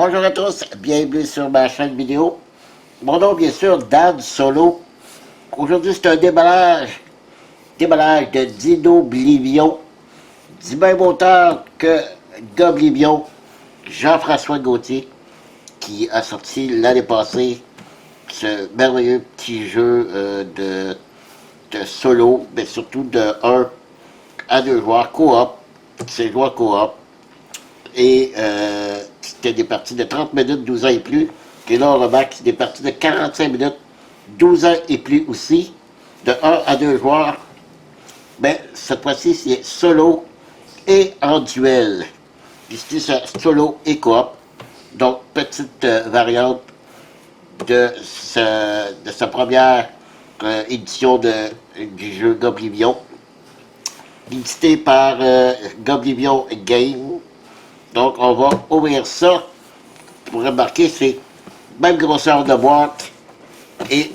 Bonjour à tous, bienvenue sur ma chaîne vidéo. Mon nom, bien sûr, Dan Solo. Aujourd'hui, c'est un déballage de Dinoblivion, du même auteur que Goblivion, Jean-François Gauthier, qui a sorti l'année passée ce merveilleux petit jeu de solo, mais surtout de 1 à 2 joueurs coop. C'est joueurs coop. Et c'était des parties de 30 minutes, 12 ans et plus. Et là, on remarque des parties de 45 minutes, 12 ans et plus aussi, de 1 à 2 joueurs. Mais cette fois-ci, c'est solo et en duel. Ici, c'est solo et coop. Donc, petite variante de sa première édition du jeu Goblivion. Édité par Goblivion Game. Donc, on va ouvrir ça. Pour remarquer, c'est même grosseur de boîte et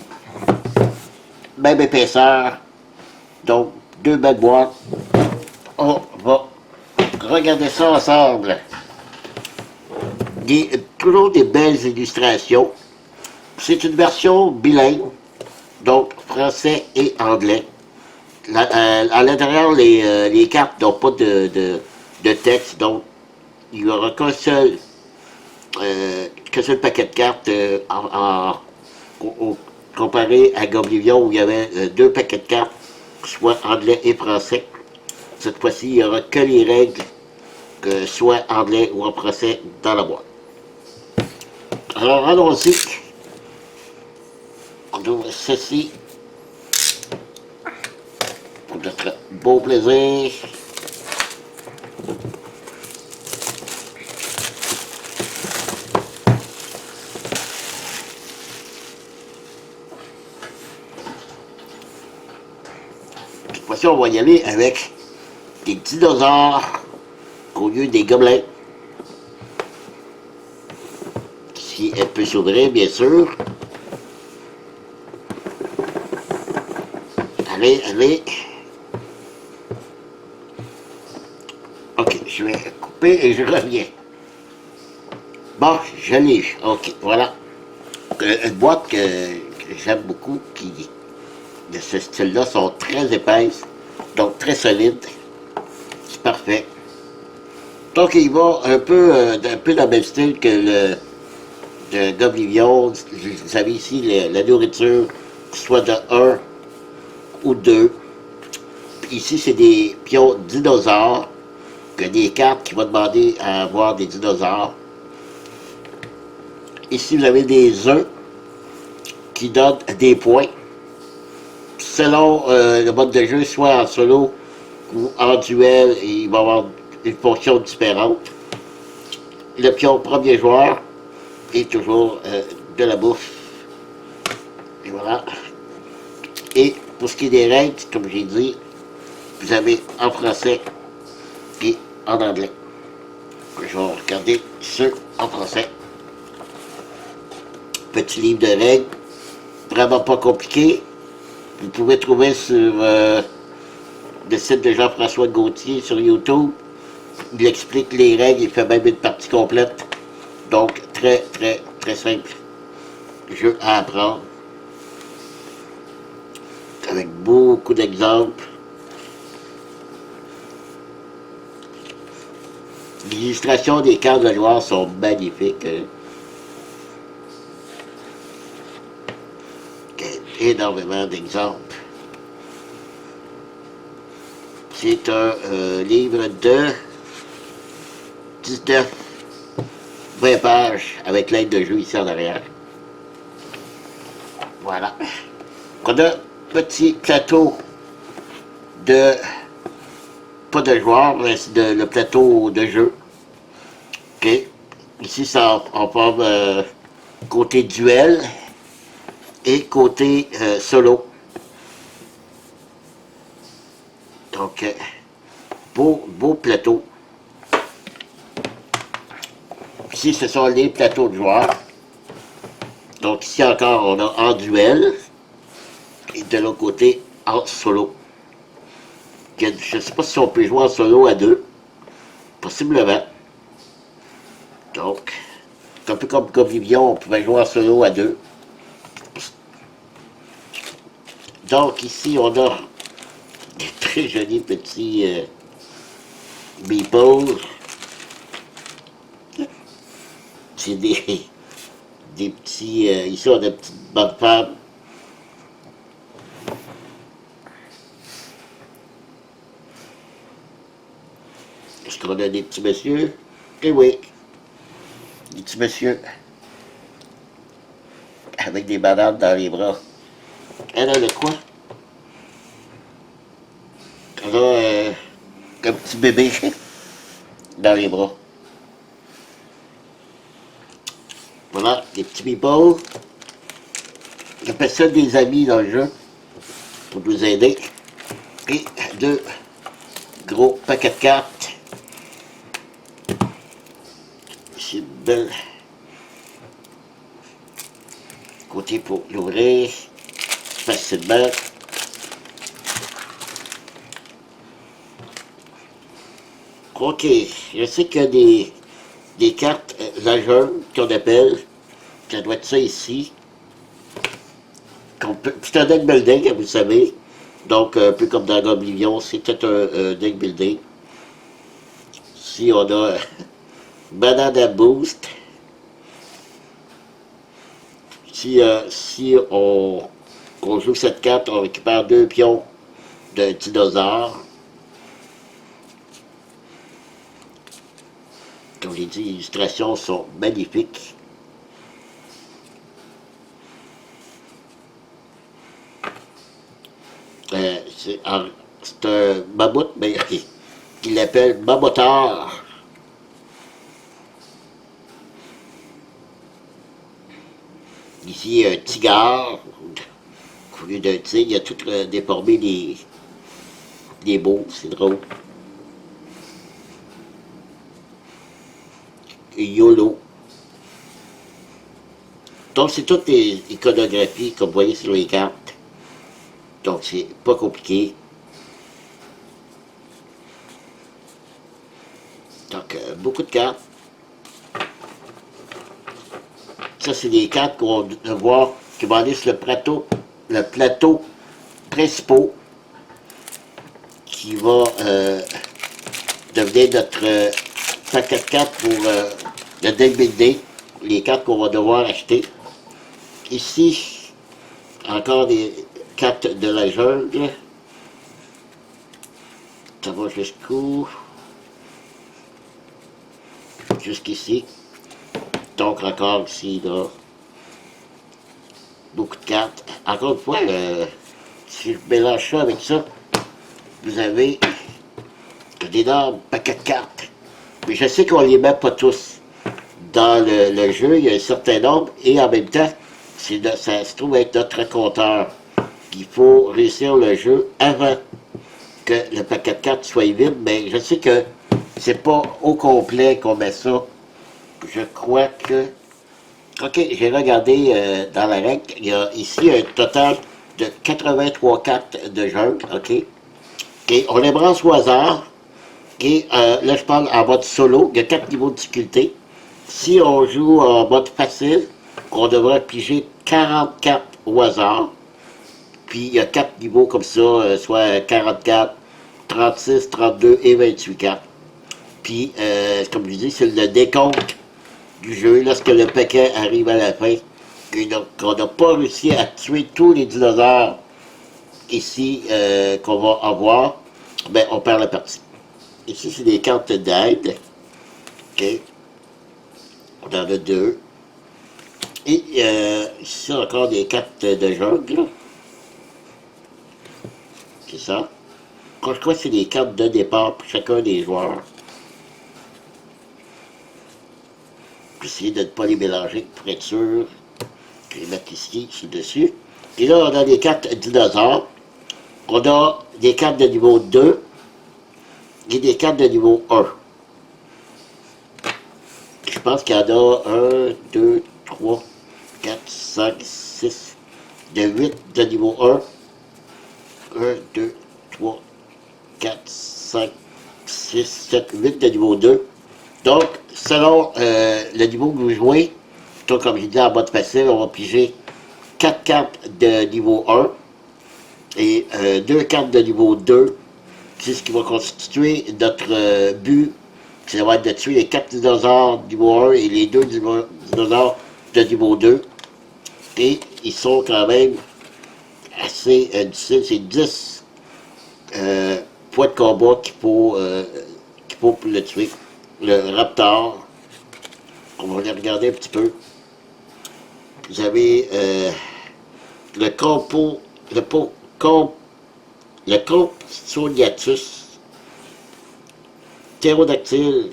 même épaisseur. Donc, deux belles boîtes. On va regarder ça ensemble. Toujours des belles illustrations. C'est une version bilingue, donc français et anglais. À l'intérieur, les cartes n'ont pas de texte, donc il n'y aura qu'un seul paquet de cartes comparé à Goblivion où il y avait deux paquets de cartes, soit anglais et français. Cette fois-ci, il n'y aura que les règles, soit anglais ou en français, dans la boîte. Alors, allons-y. On ouvre ceci pour notre beau plaisir. Cette fois-ci, on va y aller avec des dinosaures au lieu des gobelins. Si elle peut s'ouvrir, bien sûr. Allez, allez. Ok, je vais couper et je reviens. Bon, je l'ai. Ok, voilà. Une boîte que j'aime beaucoup, qui de ce style-là, sont très épaisses, donc très solides. C'est parfait. Donc, il va un peu dans le même style que le de Goblivion. Vous avez ici la nourriture, soit de 1 ou 2. Ici, c'est des pions dinosaures, que des cartes qui vont demander à avoir des dinosaures. Ici, vous avez des œufs qui donnent des points. Selon le mode de jeu, soit en solo ou en duel, il va y avoir une fonction différente. Le pion premier joueur est toujours de la bouffe. Et voilà. Et pour ce qui est des règles, comme j'ai dit, vous avez en français et en anglais. Je vais regarder ceux en français. Petit livre de règles, vraiment pas compliqué. Vous pouvez trouver sur le site de Jean-François Gauthier sur YouTube. Il explique les règles, il fait même une partie complète. Donc, très, très, très simple jeu à apprendre. Avec beaucoup d'exemples. Les illustrations des cartes de joueurs sont magnifiques. Énormément d'exemples. C'est un livre de 20 pages avec l'aide de jeu ici en arrière. Voilà. On a un petit plateau de, pas de joueurs, mais c'est le plateau de jeu. Ok. Ici, ça, on forme côté duel et côté solo. Donc, beau plateau. Ici, ce sont les plateaux de joueurs. Donc, ici encore, on a en duel. Et de l'autre côté, en solo. Je ne sais pas si on peut jouer en solo à deux. Possiblement. Donc, C'est un peu comme Oblivion, on pouvait jouer en solo à deux. Donc ici, on a des très jolis petits meeples. C'est des petits... ici, on a des petites bonnes femmes. Est-ce qu'on a des petits messieurs? Eh oui, des petits messieurs. Avec des bananes dans les bras. Elle a le quoi? Elle a un petit bébé dans les bras. Voilà, des petits meeples. J'appelle ça des amis dans le jeu, pour nous aider. Et deux gros paquets de cartes. C'est une belle côté pour l'ouvrir facilement. Ok, je sais qu'il y a des cartes, la jaune qu'on appelle, ça doit être ça ici. C'est un deck building, vous savez. Donc, un peu comme dans Oblivion, c'était un deck building. Ici, on a Banana Boost. Si on joue cette carte, on récupère 2 pions de dinosaure. Comme j'ai dit, les illustrations sont magnifiques. C'est un mammouth, mais il l'appelle Mammothard. Ici, un tigre. Au lieu d'un tigre, il a tout déformé les mots, c'est drôle. Et YOLO. Donc, c'est toutes les iconographies comme vous voyez sur les cartes. Donc, c'est pas compliqué. Donc, beaucoup de cartes. Ça, c'est des cartes qu'on va voir qui vont aller sur le plateau principal qui va devenir notre paquet de cartes pour le deck building, les cartes qu'on va devoir acheter. Ici, encore des cartes de la jungle. Ça va jusqu'ici. Donc encore ici, là, beaucoup de cartes. Encore une fois, si je mélange ça avec ça, vous avez d'énormes paquets de cartes. Mais je sais qu'on ne les met pas tous dans le jeu, il y a un certain nombre, et en même temps, ça se trouve être notre compteur. Il faut réussir le jeu avant que le paquet de cartes soit vide, mais je sais que c'est pas au complet qu'on met ça. Je crois que... Ok, j'ai regardé dans la règle, il y a ici un total de 83 cartes de jeu, ok? Et on les branche au hasard, et là je parle en mode solo, il y a 4 niveaux de difficulté. Si on joue en mode facile, on devrait piger 40 cartes au hasard. Puis il y a 4 niveaux comme ça, soit 44, 36, 32 et 28 cartes. Puis, comme je dis, c'est le décompte du jeu, lorsque le paquet arrive à la fin, et donc on n'a pas réussi à tuer tous les dinosaures ici qu'on va avoir, ben on perd la partie. Ici, c'est des cartes d'aide. OK. On en a 2. Et ici, encore des cartes de jungle. C'est ça. Je crois que c'est des cartes de départ pour chacun des joueurs. Essayer de ne pas les mélanger pour être sûr. Je vais les mettre ici, dessus. Et là, on a des cartes dinosaures. On a des cartes de niveau 2 et des cartes de niveau 1. Je pense qu'il y en a 1, 2, 3, 4, 5, 6, de 8 de niveau 1. 1, 2, 3, 4, 5, 6, 7, 8 de niveau 2. Donc, selon le niveau que vous jouez, plutôt comme je dis en mode facile, on va piger 4 cartes de niveau 1 et 2 cartes de niveau 2. C'est ce qui va constituer notre but. Ça va être de tuer les 4 dinosaures niveau 1 et les 2 dinosaures de niveau 2. Et ils sont quand même assez difficiles. C'est 10 points de combat qu'il faut pour le tuer. Le Raptor, on va les regarder un petit peu. Vous avez le Compsognathus, Pterodactyle,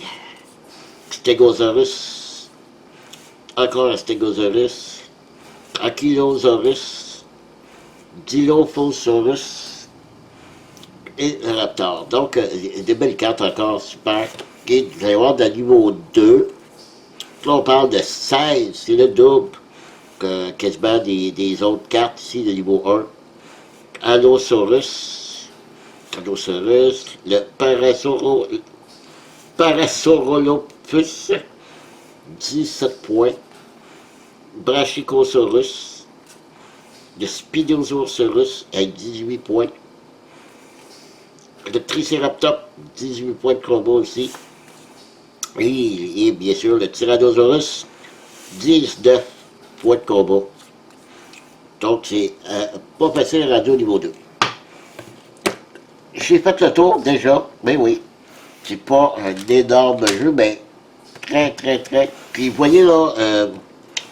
Stegosaurus, encore un Stegosaurus, Ankylosaurus, Dilophosaurus et le Raptor. Donc, des belles cartes encore, super. Et vous allez voir, de niveau 2, là on parle de 16, c'est le double quasiment des autres cartes ici de niveau 1. Allosaurus, le Parasaurolophus, 17 points. Brachiosaurus, le Spinosaurus avec 18 points. Le Triceratops, 18 points de combat aussi. Et bien sûr, le Tyrannosaurus, 19 points de combat. Donc, c'est pas facile à radio niveau 2. J'ai fait le tour déjà, mais oui. C'est pas un énorme jeu, mais très, très, très. Puis, vous voyez là,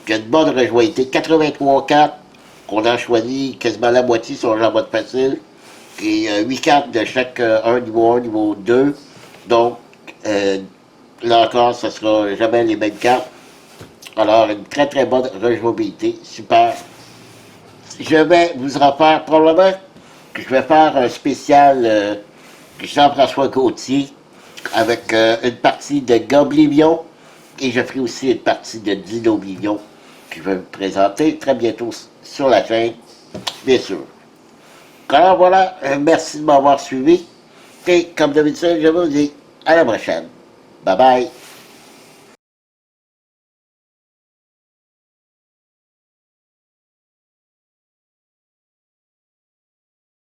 qu'il y a une bonne rejouabilité. 83 cartes, qu'on a choisi quasiment la moitié sur un mode facile. Et 8 cartes de chaque 1, niveau 2. Donc, là encore, ça sera jamais les mêmes cartes. Alors, une très très bonne rejouabilité. Super. Je vais vous en faire probablement que je vais faire un spécial Jean-François Gauthier avec une partie de Goblivion et je ferai aussi une partie de Dinoblivion que je vais vous présenter très bientôt sur la chaîne, bien sûr. Alors voilà, merci de m'avoir suivi et comme d'habitude, je vous dis à la prochaine. Bye bye.